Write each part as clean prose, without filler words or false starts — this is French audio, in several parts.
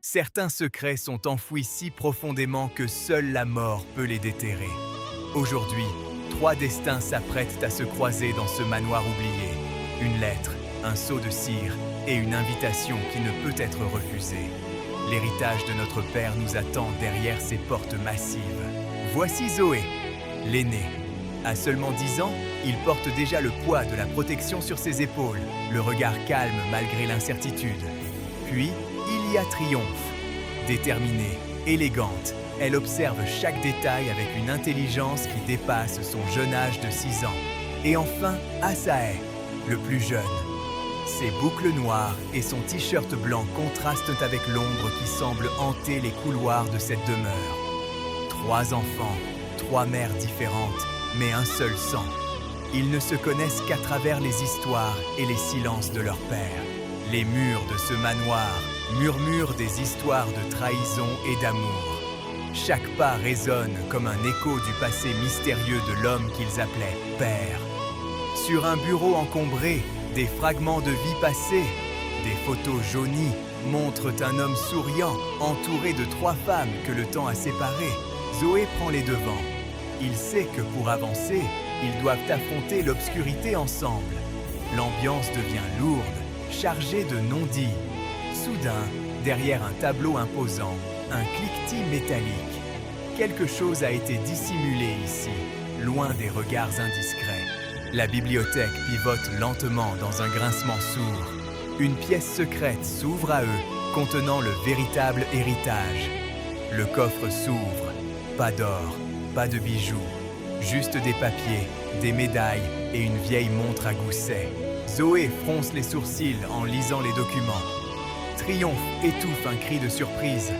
Certains secrets sont enfouis si profondément que seule la mort peut les déterrer. Aujourd'hui, trois destins s'apprêtent à se croiser dans ce manoir oublié. Une lettre, un seau de cire et une invitation qui ne peut être refusée. L'héritage de notre père nous attend derrière ces portes massives. Voici Zoé, l'aîné. À seulement 10 ans, il porte déjà le poids de la protection sur ses épaules, le regard calme malgré l'incertitude. Puis, il y a Triomphe. Déterminée, élégante, elle observe chaque détail avec une intelligence qui dépasse son jeune âge de 6 ans. Et enfin, Asae, le plus jeune. Ses boucles noires et son t-shirt blanc contrastent avec l'ombre qui semble hanter les couloirs de cette demeure. 3 enfants, 3 mères différentes, mais un seul sang. Ils ne se connaissent qu'à travers les histoires et les silences de leur père. Les murs de ce manoir murmurent des histoires de trahison et d'amour. Chaque pas résonne comme un écho du passé mystérieux de l'homme qu'ils appelaient père. Sur un bureau encombré, des fragments de vie passée, des photos jaunies montrent un homme souriant, entouré de 3 femmes que le temps a séparées. Zoé prend les devants. Il sait que pour avancer, ils doivent affronter l'obscurité ensemble. L'ambiance devient lourde, chargée de non-dits. Soudain, derrière un tableau imposant, un cliquetis métallique. Quelque chose a été dissimulé ici, loin des regards indiscrets. La bibliothèque pivote lentement dans un grincement sourd. Une pièce secrète s'ouvre à eux, contenant le véritable héritage. Le coffre s'ouvre. Pas d'or, pas de bijoux. Juste des papiers, des médailles et une vieille montre à gousset. Zoé fronce les sourcils en lisant les documents. Triomphe étouffe un cri de surprise.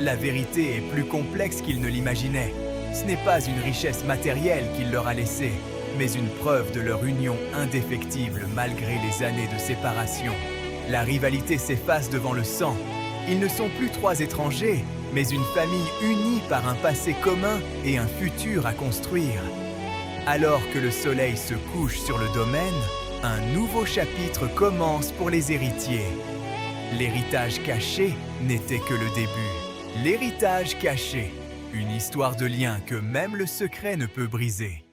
La vérité est plus complexe qu'ils ne l'imaginaient. Ce n'est pas une richesse matérielle qu'il leur a laissée, mais une preuve de leur union indéfectible malgré les années de séparation. La rivalité s'efface devant le sang. Ils ne sont plus 3 étrangers, mais une famille unie par un passé commun et un futur à construire. Alors que le soleil se couche sur le domaine, un nouveau chapitre commence pour les héritiers. L'héritage caché n'était que le début. L'héritage caché, une histoire de lien que même le secret ne peut briser.